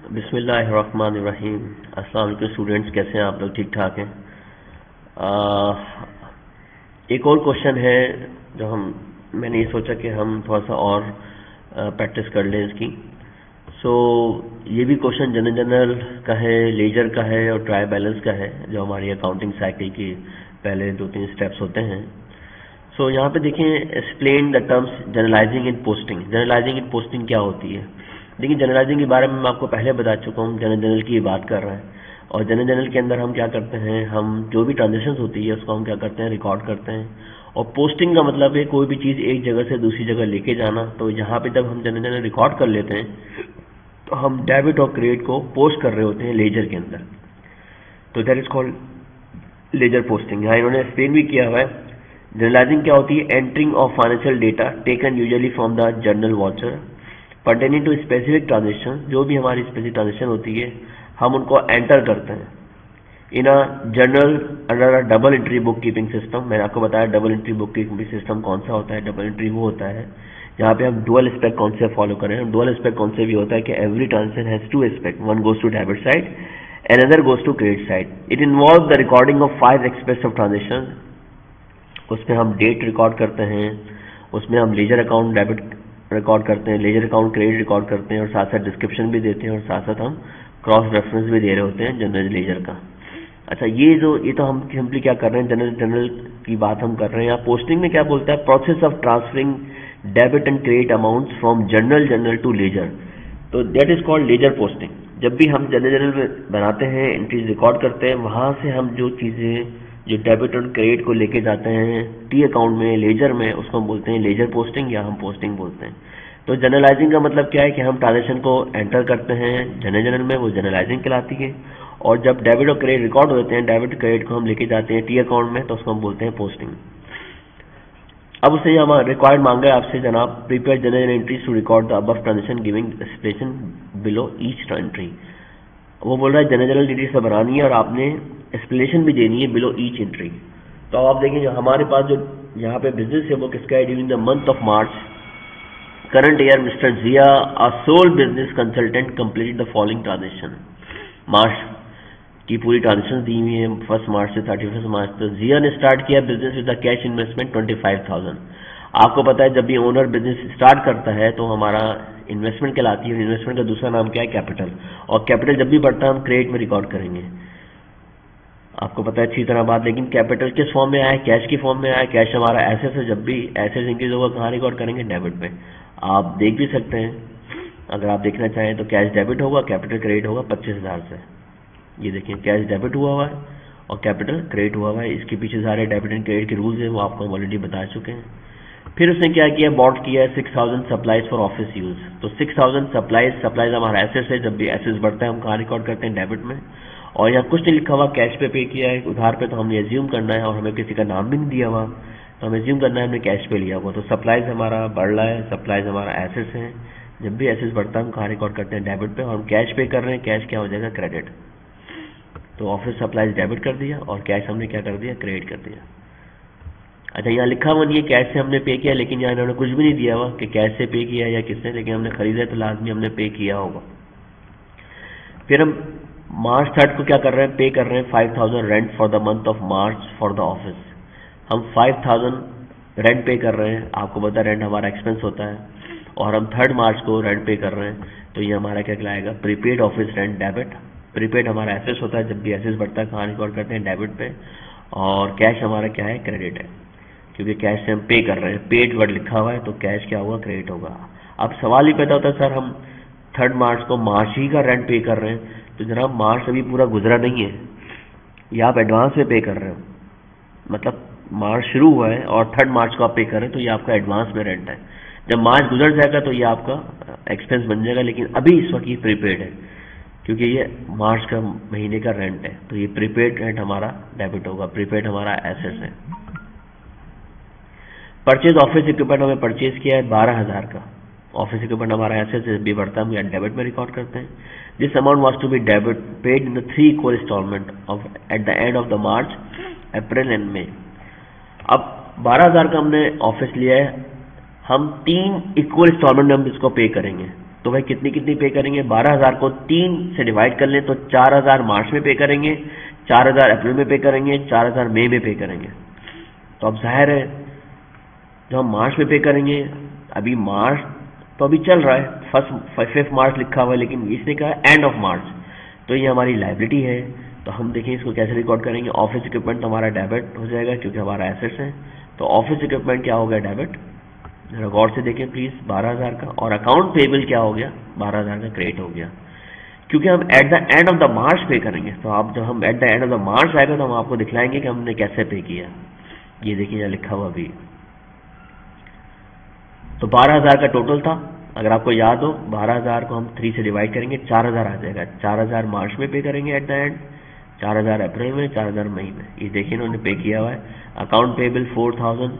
बिस्मिल्लाहिर्रहमानिर्रहीम। अस्सलाम वालेकुम स्टूडेंट्स, कैसे हैं आप लोग? ठीक ठाक हैं? एक और क्वेश्चन है जो मैंने ये सोचा कि हम थोड़ा सा और प्रैक्टिस कर लें इसकी। ये भी क्वेश्चन जनरल का है, लेजर का है और ट्राई बैलेंस का है, जो हमारी अकाउंटिंग साइकिल की पहले 2-3 स्टेप्स होते हैं। यहाँ पे देखें, explain the terms journalizing in posting. Journalizing in posting क्या होती है? देखिए, जनरलाइजिंग के बारे में मैं आपको पहले बता चुका हूँ, जनरल की बात कर रहे हैं। और जनरल के अंदर हम क्या करते हैं, हम जो भी ट्रांजेक्शन होती है उसको हम क्या करते हैं, रिकॉर्ड करते हैं। और पोस्टिंग का मतलब है कोई भी चीज़ एक जगह से दूसरी जगह लेके जाना। तो यहाँ पे जब हम जनरल रिकॉर्ड कर लेते हैं तो हम डेबिट और क्रेडिट को पोस्ट कर रहे होते हैं लेजर के अंदर। तो that is called ledger posting. यहाँ इन्होंने एक्सप्लेन भी किया हुआ है। जनरलाइजिंग क्या होती है? Entering of financial data taken usually from the journal voucher pertaining to specific transaction. जो भी हमारी स्पेसिफिक ट्रांजेक्शन होती है हम उनको एंटर करते हैं in a journal under a double entry book keeping system. मैंने आपको बताया double entry book keeping system कौन सा होता है। डबल एंट्री वो होता है जहाँ पे हम डुअल एस्पेक्ट कॉन्सेप्ट फॉलो करें। डुअल एस्पेक्ट कॉन्सेप्ट भी होता है कि every transaction has 2 aspect, one goes to debit side, another goes to credit side. It involves the recording of 5 aspects of transaction. उसमें हम डेट रिकॉर्ड करते हैं, उसमें हम लेजर अकाउंट डेबिट रिकॉर्ड करते हैं, लेजर अकाउंट क्रेडिट रिकॉर्ड करते हैं और साथ साथ डिस्क्रिप्शन भी देते हैं और साथ साथ हम क्रॉस रेफरेंस भी दे रहे होते हैं जनरल लेजर का। अच्छा, ये तो हम सिंपली क्या कर रहे हैं, जनरल की बात हम कर रहे हैं। यहाँ पोस्टिंग में क्या बोलता है? Process of transferring debit and credit amounts from general to ledger. तो that is called ledger posting. जब भी हम जनरल में बनाते हैं, एंट्रीज रिकॉर्ड करते हैं, वहां से हम जो चीजें जो डेबिट और क्रेडिट को लेके जाते हैं टी अकाउंट में, लेजर में, उसको हम बोलते हैं लेजर पोस्टिंग या हम पोस्टिंग बोलते हैं। तो जनरलाइजिंग का मतलब क्या है कि हम ट्रांजेक्शन को एंटर करते हैं जनरल में, वो जनरलाइजिंग कहलाती है। और जब डेबिट और क्रेडिट रिकॉर्ड होते हैं, डेबिट क्रेडिट को हम लेके जाते हैं टी अकाउंट में, तो उसको हम बोलते हैं पोस्टिंग। अब उससे हम रिक्वायर्ड मांग रहे हैं आपसे, जनाब, prepare journal entries to record the above transaction giving explanation below each entry. वो बोल रहा है जनरल एंट्रीज से बनानी है और आपने एक्सप्लेनेशन भी देनी है बिलो ईच एंट्री। तो आप देखें, जो हमारे पास जो यहाँ पे बिजनेस है वो किसका है? During the month of March current year mister Zia a sole business consultant completed the following transaction. March की पूरी ट्रांजेक्शन दी हुई है 1 मार्च से 31 मार्च तक। जिया ने स्टार्ट किया business with the cash investment 25,000। आपको पता है जब भी ओनर बिजनेस स्टार्ट करता है तो हमारा इन्वेस्टमेंट कहलाती है। इन्वेस्टमेंट का दूसरा नाम क्या है? कैपिटल। और कैपिटल जब भी बढ़ता है हम क्रेडिट में रिकॉर्ड करेंगे, आपको पता है अच्छी तरह बात। लेकिन कैपिटल किस फॉर्म में आया? कैश की फॉर्म में आया। कैश हमारा एसेट है, जब भी एसेट इंक्रीज होगा कहाँ रिकॉर्ड करेंगे? डेबिट में। आप देख भी सकते हैं, अगर आप देखना चाहें तो कैश डेबिट होगा, कैपिटल क्रेडिट होगा 25,000 से। ये देखिए, कैश डेबिट हुआ हुआ है और कैपिटल क्रेडिट हुआ हुआ है। इसके पीछे सारे डेबिट एंड क्रेडिट के रूल्स हैं, वो आपको हम ऑलरेडी बता चुके हैं। फिर उसने क्या किया? बॉट किया है 6,000 सप्लाईज फॉर ऑफिस यूज। तो 6,000 सप्लाईज हमारा एसेट्स है। जब भी एसेट्स बढ़ता है हम कहाँ रिकॉर्ड करते हैं? डेबिट में। और यहाँ कुछ नहीं लिखा हुआ, कैश पे किया है, उधार पे, तो हमने एज्यूम करना है और हमें किसी का नाम भी नहीं दिया हुआ, तो हमें एज्यूम करना है हमने कैश पे लिया हुआ। तो सप्लाईज हमारा बढ़ रहा है, सप्लाईज हमारा एसेट्स हैं। जब भी एसेट्स बढ़ता है हम कहाँ रिकॉर्ड करते हैं? डेबिट पे। और हम कैश पे कर रहे हैं, कैश क्या हो जाएगा? क्रेडिट। तो ऑफिस सप्लाईज डेबिट कर दिया और कैश हमने क्या कर दिया? क्रेडिट कर दिया। अच्छा, यहाँ लिखा हुआ नहीं है कैश से हमने पे किया, लेकिन यहाँ इन्होंने कुछ भी नहीं दिया हुआ कि कैश से पे किया या किसने, लेकिन हमने खरीदा तो लाजमी हमने पे किया होगा। फिर हम मार्च 3 को क्या कर रहे हैं? पे कर रहे हैं 5,000 rent for the month of March for the office. हम 5,000 रेंट पे कर रहे हैं। आपको पता है रेंट हमारा एक्सपेंस होता है और हम 3 मार्च को रेंट पे कर रहे हैं। तो ये हमारा क्या कहलाएगा? Prepaid office rent debit. Prepaid हमारा एसेट्स होता है, जब भी एसेट्स बढ़ता है कहाँ रिकॉर्ड करते हैं? डेबिट पे। और कैश हमारा क्या है? क्रेडिट है, क्योंकि कैश से हम पे कर रहे हैं। पेड वर्ड लिखा हुआ है तो कैश क्या होगा? क्रेडिट होगा। अब सवाल ही पैदा होता है, सर हम 3 मार्च को मार्च ही का रेंट पे कर रहे हैं, तो जनाब मार्च अभी पूरा गुजरा नहीं है, या आप एडवांस में पे कर रहे हो। मतलब मार्च शुरू हुआ है और 3 मार्च को आप पे कर रहे हैं, तो ये आपका एडवांस में रेंट है। जब मार्च गुजर जाएगा तो ये आपका एक्सपेंस बन जाएगा, लेकिन अभी इस वक्त ये प्रीपेड है क्योंकि ये मार्च का महीने का रेंट है। तो ये प्रीपेड रेंट हमारा डेबिट होगा, प्रीपेड हमारा एसेट्स है। परचेज ऑफिस इक्विपमेंट हमें परचेज किया है 12,000 का। ऑफिस इक्विपमेंट हमारा एसेट्स भी बढ़ता है, हम या डेबिट में रिकॉर्ड करते हैं। This amount was to be debit paid in the 3 equal instalment of at the end of the March, April and May. अब 12,000 का हमने ऑफिस लिया है, हम 3 इक्वल इंस्टॉलमेंट में हम इसको पे करेंगे। तो भाई कितनी कितनी पे करेंगे, 12,000 को 3 से डिवाइड कर लें तो 4,000 मार्च में पे करेंगे, 4,000 अप्रैल में पे करेंगे, 4,000 मई में पे करेंगे। तो अब जाहिर है जो हम मार्च में पे करेंगे, अभी मार्च तो अभी चल रहा है, 5 मार्च लिखा हुआ है, लेकिन इसने कहा एंड ऑफ मार्च, तो ये हमारी लायबिलिटी है। तो हम देखें इसको कैसे रिकॉर्ड करेंगे। ऑफिस इक्विपमेंट तो हमारा डेबिट हो जाएगा क्योंकि हमारा एसेट्स है, तो ऑफिस इक्विपमेंट क्या हो गया, डेबिट। गौर से देखें प्लीज, 12,000 का। और अकाउंट पेबल क्या हो गया, 12,000 का क्रेडिट हो गया, क्योंकि हम at the end of the March pay करेंगे। तो आप जब हम at the end of the March आएगा तो हम आपको दिखलाएंगे कि हमने कैसे पे किया। ये देखिए यहाँ लिखा हुआ भी, तो 12,000 का टोटल था। अगर आपको याद हो, 12,000 को हम 3 से डिवाइड करेंगे, 4,000 आ जाएगा। 4,000 मार्च में पे करेंगे एट द एंड, 4,000 अप्रैल में, 4,000 मई में। ये देखिए इन्होंने पे किया हुआ है। अकाउंट पेबल 4,000,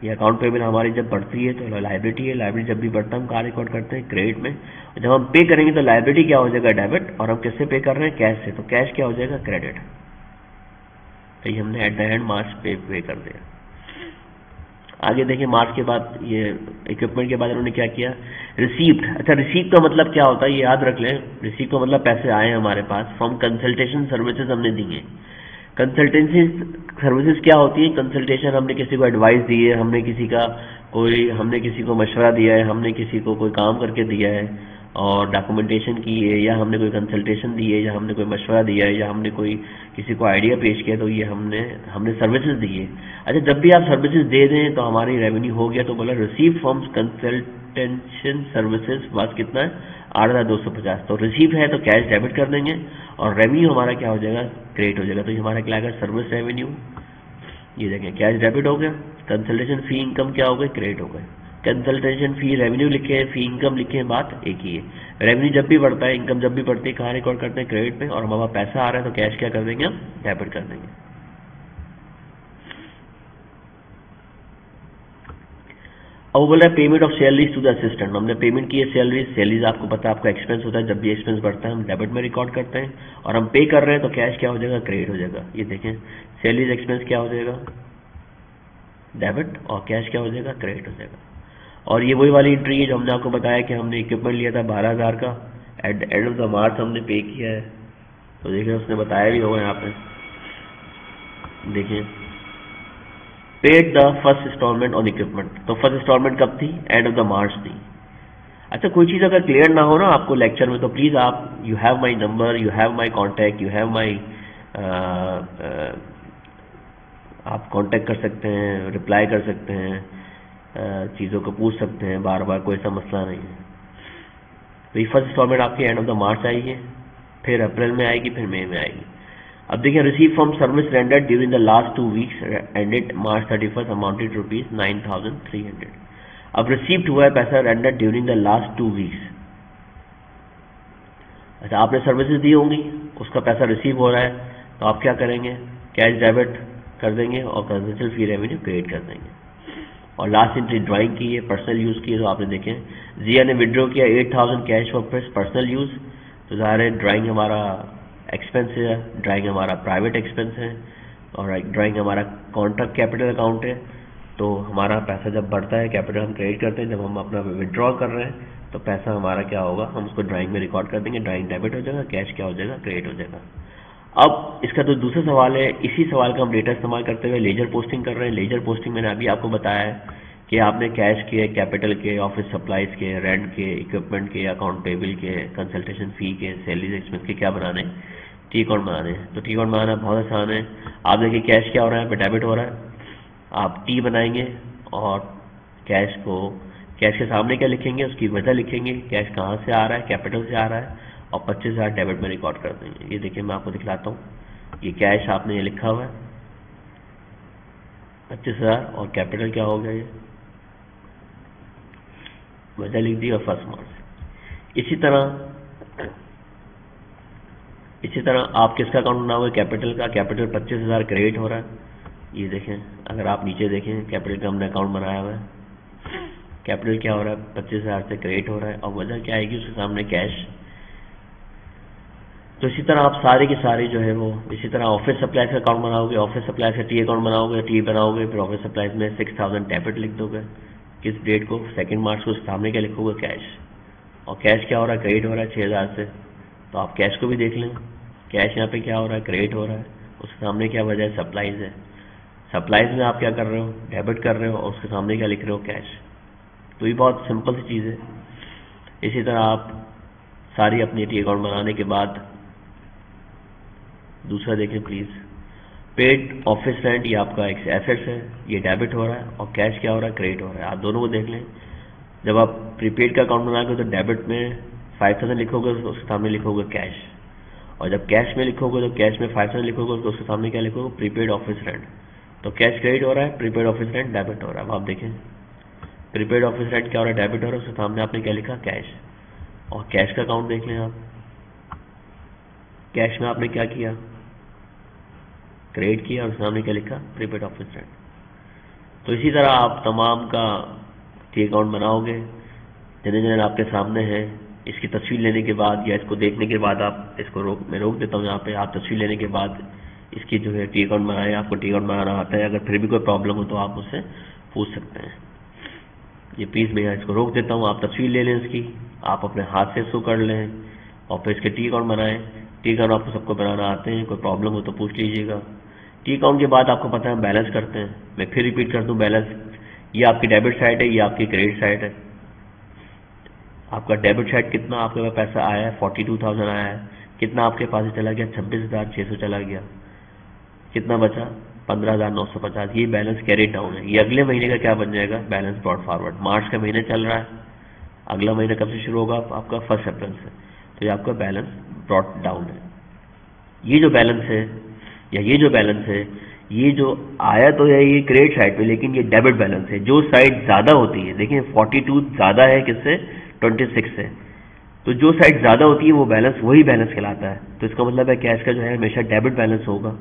ये अकाउंट पेबल हमारी जब बढ़ती है तो लाइबिलिटी है। लाइबिलिटी जब भी बढ़ता है हम कहाँ रिकॉर्ड करते हैं, क्रेडिट में। जब हम पे करेंगे तो लाइबिलिटी क्या हो जाएगा, डेबिट। और हम किससे पे कर रहे हैं, कैश से, तो कैश क्या हो जाएगा, क्रेडिट। तो ये हमने एट द एंड मार्च पे कर दिया। आगे देखिए, मार्च के बाद ये इक्विपमेंट के बाद इन्होंने क्या किया, रिसीप्ट। अच्छा, रिसीप्ट का मतलब क्या होता है ये याद रख लें। रिसीप्ट का मतलब पैसे आए हमारे पास फ्रॉम कंसल्टेशन सर्विसेज हमने दिए। कंसल्टेंसी सर्विसेज क्या होती है, कंसल्टेशन, हमने किसी को एडवाइस दी है, हमने किसी को मशवरा दिया है, हमने किसी को कोई काम करके दिया है और डॉक्यूमेंटेशन की है, या हमने कोई कंसल्टेशन दी है, या हमने कोई मशवरा दिया है, या हमने कोई किसी को आइडिया पेश किया, तो ये हमने सर्विसेज दी है। अच्छा, जब भी आप सर्विसेज दे दें तो हमारी रेवेन्यू हो गया। तो बोला receive from consultation services was कितना है, 8,250। तो रिसीव है तो कैश डेबिट कर देंगे और रेवेन्यू हमारा क्या हो जाएगा, क्रेडिट हो जाएगा। तो ये हमारा क्या आएगा, सर्विस रेवेन्यू। ये देखें, कैश डेबिट हो गया, कंसल्टेशन फी इनकम क्या हो गई, क्रेडिट हो गए। कंसल्टेशन फी रेवेन्यू लिखे हैं, फी इनकम लिखे हैं, बात एक ही है। रेवेन्यू जब भी बढ़ता है, इनकम जब भी बढ़ती है, कहाँ रिकॉर्ड करते हैं, क्रेडिट में। और हमारा पैसा आ रहा है तो कैश क्या कर देंगे, हम डेबिट कर देंगे। अब वो बोला payment of salaries to the assistant. हमने पेमेंट की है सैलरीज आपको पता है आपका एक्सपेंस होता है, जब भी एक्सपेंस बढ़ता है हम डेबिट में रिकॉर्ड करते हैं। और हम पे कर रहे हैं तो कैश क्या हो जाएगा, क्रेडिट हो जाएगा। ये देखें, सैलरीज एक्सपेंस क्या हो जाएगा, डेबिट, और कैश क्या हो जाएगा, क्रेडिट हो जाएगा। और ये वही वाली एंट्री है जो हमने आपको बताया कि हमने इक्विपमेंट लिया था 12,000 का, at the end of the March हमने पे किया है। तो देखिए उसने बताया भी होगा यहाँ पे, देखिए paid the first instalment on equipment. तो फर्स्ट इंस्टॉलमेंट कब थी, एंड ऑफ द मार्च थी। अच्छा, कोई चीज़ अगर क्लियर ना हो ना आपको लेक्चर में, तो प्लीज़ आप, you have my number, you have my contact, you have my, आप कांटेक्ट कर सकते हैं, रिप्लाई कर सकते हैं, चीज़ों को पूछ सकते हैं बार बार, कोई ऐसा मसला नहीं है। तो ये फर्स्ट इंस्टॉलमेंट आपकी एंड ऑफ द मार्च आएगी, फिर अप्रैल में आएगी, फिर मई में आएगी। अब देखिए, receive from service rendered during the last 2 weeks ended March 31 amounted ₹9,300। अब रिसीव्ड हुआ है पैसा rendered during the last 2 weeks. अच्छा, आपने सर्विसेज दी होंगी, उसका पैसा रिसीव हो रहा है, तो आप क्या करेंगे, कैश डेबिट कर देंगे और कंसेशनल फी रेवेन्यू क्रिएट कर देंगे। और लास्ट एंट्री ड्राइंग की है, पर्सनल यूज़ की है, तो आपने देखें जिया ने विड्रॉ किया 8,000 कैश फॉर पर्सनल यूज़। तो ज़ाहिर है ड्राइंग हमारा एक्सपेंस है, ड्राइंग हमारा प्राइवेट एक्सपेंस है, और ड्राइंग हमारा कॉन्ट्रैक्ट कैपिटल अकाउंट है। तो हमारा पैसा जब बढ़ता है, कैपिटल हम क्रेडिट करते हैं, जब हम अपना विड्रॉल कर रहे हैं तो पैसा हमारा क्या होगा, हम उसको ड्राइंग में रिकॉर्ड कर देंगे, ड्राइंग डेबिट हो जाएगा, कैश क्या हो जाएगा, क्रेडिट हो जाएगा। अब इसका जो दूसरा सवाल है, इसी सवाल का हम डेटा इस्तेमाल करते हुए लेजर पोस्टिंग कर रहे हैं। लेजर पोस्टिंग मैंने अभी आपको बताया है कि आपने कैश के, कैपिटल के, ऑफिस सप्लाईज के, रेंट के, इक्विपमेंट के, अकाउंट पेबल के, कंसल्टेशन फी के, सैलरीज एक्सपेंस के क्या बनाने, टी अकाउंट बनाने हैं। तो टी अकाउंट बनाना बहुत आसान है। आप देखिए कैश क्या हो रहा है, पे डेबिट हो रहा है, आप टी बनाएंगे और कैश के सामने क्या लिखेंगे, उसकी वजह लिखेंगे, कैश कहाँ से आ रहा है, कैपिटल से आ रहा है, और 25,000 डेबिट में रिकॉर्ड कर देंगे। ये देखिए मैं आपको दिखलाता हूँ, ये कैश आपने ये लिखा हुआ है 25,000, और कैपिटल क्या हो गया, ये वजह लिख दी और फर्स्ट मार्च। इसी तरह आप किसका अकाउंट बनाओगे, कैपिटल का। कैपिटल 25,000 क्रेडिट हो रहा है, ये देखें, अगर आप नीचे देखें कैपिटल का हमने अकाउंट बनाया हुआ है, कैपिटल क्या हो रहा है, 25,000 से क्रेडिट हो रहा है, और वजह क्या आएगी उसके सामने, कैश। तो इसी तरह आप सारे के सारे जो है वो, इसी तरह ऑफिस सप्लाईज का अकाउंट बनाओगे, ऑफिस सप्लाईज का टी अकाउंट बनाओगे, टी बनाओगे, फिर ऑफिस सप्लाईज में 6,000 डेबिट लिख दोगे, किस डेट को, 2 मार्च को, सामने क्या लिखोगे, कैश। और कैश क्या हो रहा है, क्रेडिट हो रहा है 6000 से। तो आप कैश को भी देख लें, कैश यहाँ पे क्या हो रहा है, क्रेडिट हो रहा है। उसके सामने क्या वजह है, सप्लाईज है। सप्लाईज में आप क्या कर रहे हो, डेबिट कर रहे हो, और उसके सामने क्या लिख रहे हो, कैश। तो ये बहुत सिंपल सी चीज़ है। इसी तरह आप सारी अपनी टी अकाउंट बनाने के बाद दूसरा देखें प्लीज़, पेड ऑफिस रेंट, ये आपका एक एसेट्स है, ये डेबिट हो रहा है, और कैश क्या हो रहा है, क्रेडिट हो रहा है। आप दोनों को देख लें। जब आप प्रीपेड का अकाउंट बनाओगे तो डेबिट में 5000 लिखोगे तो उसके सामने लिखोगे कैश, और जब कैश में लिखोगे तो कैश में 5000 लिखोगे तो उसके सामने क्या लिखोगे, प्रीपेड ऑफिस रेंट। तो कैश क्रेडिट हो रहा है, प्रीपेड ऑफिस रेंट डेबिट हो रहा है। अब आप देखें प्रीपेड ऑफिस रेंट क्या हो रहा है, डेबिट हो रहा है, उसके सामने आपने क्या लिखा, कैश। और कैश का अकाउंट देख लें आप, कैश में आपने क्या किया, क्रेडिट किया, और उसके सामने क्या लिखा, प्रीपेड ऑफिस रेंट। तो इसी तरह आप तमाम का टी अकाउंट बनाओगे। जनरल आपके सामने है, इसकी तस्वीर लेने के बाद या इसको देखने के बाद आप इसको मैं रोक देता हूँ यहाँ पे। आप तस्वीर लेने के बाद इसकी जो है टी अकाउंट बनाए, आपको टी अकाउंट बनाना आता है। अगर फिर भी कोई प्रॉब्लम हो तो आप मुझसे पूछ सकते हैं। ये प्लीज़ मैं यहाँ इसको रोक देता हूँ, आप तस्वीर ले लें इसकी, आप अपने हाथ से इसको कर लें और फिर इसके टी अकाउंट बनाएं। टी अकाउंट आपको सबको बनाना आते हैं, कोई प्रॉब्लम हो तो पूछ लीजिएगा। टी अकाउंट के बाद आपको पता है हम बैलेंस करते हैं। मैं फिर रिपीट कर दूं, बैलेंस ये आपकी डेबिट साइड है, ये आपकी क्रेडिट साइड है। आपका डेबिट साइड कितना आपके पास पैसा आया है, 42,000 आया है। कितना आपके पास चला गया, 26,600 चला गया। कितना बचा, 15,950। ये बैलेंस कैरी डाउन है। ये अगले महीने का क्या बन जाएगा, बैलेंस ब्रॉड फॉरवर्ड। मार्च का महीने चल रहा है, अगला महीना कब से शुरू होगा, आपका 1 अप्रैल से। तो ये आपका बैलेंस ब्रॉड डाउन है। ये जो बैलेंस है या ये जो बैलेंस है, ये जो आया तो है ये क्रेडिट साइड पे, लेकिन ये डेबिट बैलेंस है। जो साइड ज्यादा होती है, देखिए 42 ज्यादा है किससे, 26 से। तो जो साइड ज्यादा होती है वो बैलेंस, वही बैलेंस कहलाता है। तो इसका मतलब है कैश का जो है हमेशा डेबिट बैलेंस होगा।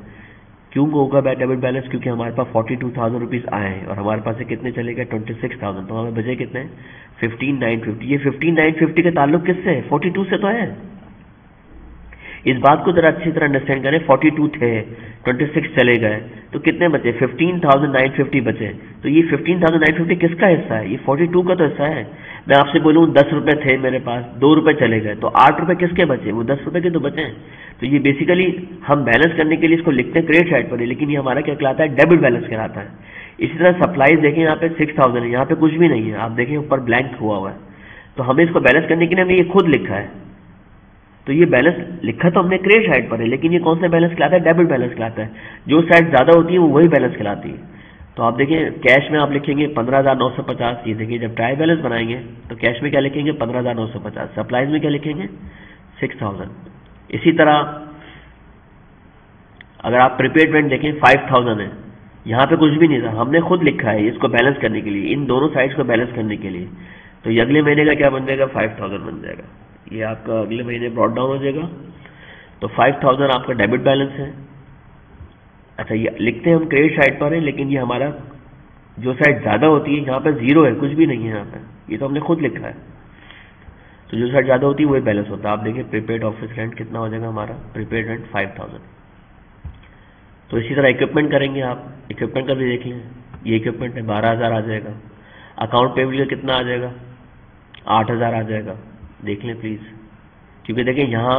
क्यों होगा डेबिट बैलेंस, क्योंकि हमारे पास 42,000 रुपीज आए हैं और हमारे पास से कितने चले गए, 26,000। तो हमें बचे कितने, 15,950। ये 15,950 का ताल्लुक किससे है, 42 से तो है। इस बात को जरा अच्छी तरह अंडरस्टैंड करें। 42 थे, 26 चले गए, तो कितने बचे, 15,950 बचे। तो ये 15,950 किसका हिस्सा है, ये 42 का तो हिस्सा है। मैं आपसे बोलूं 10 रुपए थे मेरे पास, 2 रुपए चले गए, तो 8 रुपए किसके बचे, वो 10 रुपए के तो बचे। तो ये बेसिकली हम बैलेंस करने के लिए इसको लिखते हैं क्रेडिट साइड पर, लेकिन ये हमारा क्या कहलाता है, डेबिट बैलेंस कहलाता है। इसी तरह सप्लाईज देखें, यहाँ पे 6,000 है, यहाँ पे कुछ भी नहीं है। आप देखें ऊपर ब्लैंक हुआ है। तो हमें इसको बैलेंस करने के लिए हमें ये खुद लिखा है। तो ये बैलेंस लिखा तो हमने क्रेडिट साइड पर है, लेकिन ये कौन सा बैलेंस कहलाता है, डेबिट बैलेंस कहलाता है। जो साइड ज्यादा होती है वो वही बैलेंस कहलाती है। तो आप देखिए कैश में आप लिखेंगे 15,950। ये देखिए जब ट्रायल बैलेंस बनाएंगे तो कैश में क्या लिखेंगे, 15,950। सप्लाईज में क्या लिखेंगे, 6,000। इसी तरह अगर आप प्रीपेड रेंट देखें 5,000 है, यहाँ पे कुछ भी नहीं था, हमने खुद लिखा है इसको बैलेंस करने के लिए, इन दोनों साइड्स को बैलेंस करने के लिए। तो ये अगले महीने का क्या बन जाएगा, 5,000 बन जाएगा। ये आपका अगले महीने ब्रॉड डाउन हो जाएगा। तो 5,000 आपका डेबिट बैलेंस है। अच्छा, ये लिखते हैं हम क्रेडिट साइड पर है, लेकिन ये हमारा जो साइड ज्यादा होती है, यहाँ पे 0 है, कुछ भी नहीं है यहाँ पे, ये तो हमने खुद लिखा है। तो जो साइड ज्यादा होती है वही बैलेंस होता है। आप देखिए प्रीपेड ऑफिस रेंट कितना हो जाएगा हमारा, प्रीपेड रेंट 5,000। तो इसी तरह इक्विपमेंट करेंगे आप, इक्विपमेंट का भी देख लें। ये इक्विपमेंट है 12,000 आ जाएगा। अकाउंट पेबल कितना आ जाएगा, 8,000 आ जाएगा। देख लें प्लीज, क्योंकि देखें यहाँ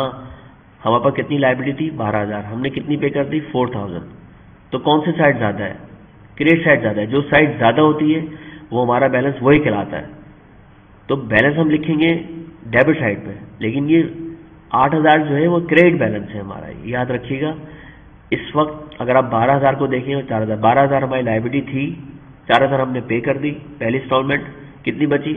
हमारे पास कितनी लाइबिलिटी थी, 12,000, हमने कितनी पे कर दी, 4,000। तो कौन सी साइड ज्यादा है, क्रेडिट साइड ज्यादा है। जो साइड ज्यादा होती है वो हमारा बैलेंस वही कहलाता है। तो बैलेंस हम लिखेंगे डेबिट साइड पे, लेकिन ये 8,000 जो है वो क्रेडिट बैलेंस है हमारा, याद रखिएगा। इस वक्त अगर आप 12,000 को देखें, 4,000, 12,000 हमारी लाइबिलिटी थी, 4,000 हमने पे कर दी पहली इंस्टॉलमेंट, कितनी बची,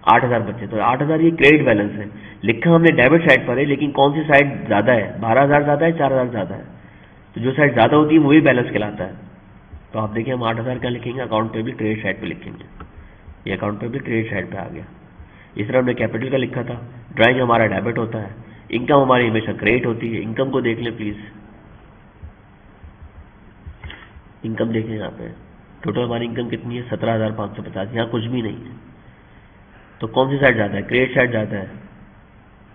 8,000 बचे। तो 8,000 ये क्रेडिट बैलेंस है, लिखा हमने डेबिट साइड पर है, लेकिन कौन सी साइड ज्यादा है, 12,000 ज्यादा है, 4,000 ज्यादा है। तो जो साइड ज्यादा होती है वही बैलेंस कहलाता है। तो आप देखिए हम 8,000 क्या लिखेंगे, अकाउंट पेबल क्रेडिट साइड पे लिखेंगे। ये अकाउंट पेबल क्रेडिट साइड पे आ गया। इस तरह हमने कैपिटल का लिखा था, ड्राइंग हमारा डेबिट होता है, इनकम हमारी हमेशा क्रेडिट होती है। इनकम को देख लें प्लीज, इनकम देखें यहाँ पे टोटल हमारी इनकम कितनी है, 17,550। यहाँ कुछ भी नहीं है। तो कौन सी साइड ज्यादा है, क्रेडिट साइड ज्यादा है।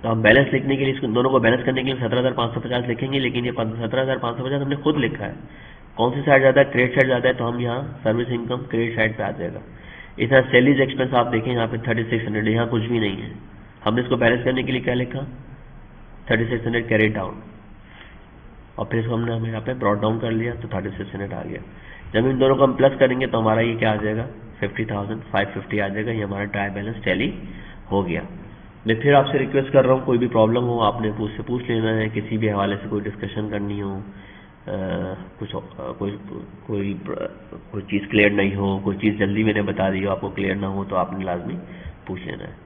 तो हम बैलेंस लिखने के लिए इसको दोनों को बैलेंस करने के लिए 17,550 लिखेंगे, लेकिन ये 17,550 हमने खुद लिखा है। कौन सी साइड ज्यादा है, क्रेडिट साइड ज्यादा है, तो हम यहाँ सर्विस इनकम क्रेडिट साइड पे आ जाएगा। इस तरह सैलरीज एक्सपेंस आप देखें यहाँ पे 3,600, यहाँ कुछ भी नहीं है, हमने इसको बैलेंस करने के लिए क्या लिखा, 3600 कैरी डाउन, और फिर इसको हमने यहाँ पे ब्रॉट डाउन कर लिया तो 3600 आ गया। जब इन दोनों को हम प्लस करेंगे तो हमारा ये क्या आ जाएगा, 50,550 आ जाएगा। ये हमारा ट्रायल बैलेंस टैली हो गया। मैं फिर आपसे रिक्वेस्ट कर रहा हूँ, कोई भी प्रॉब्लम हो आपने मुझसे पूछ लेना है, किसी भी हवाले से कोई डिस्कशन करनी हो, कुछ कोई चीज़ क्लियर नहीं हो, कोई चीज़ जल्दी मैंने बता दी हो आपको क्लियर ना हो, तो आपने लाजमी पूछ लेना है।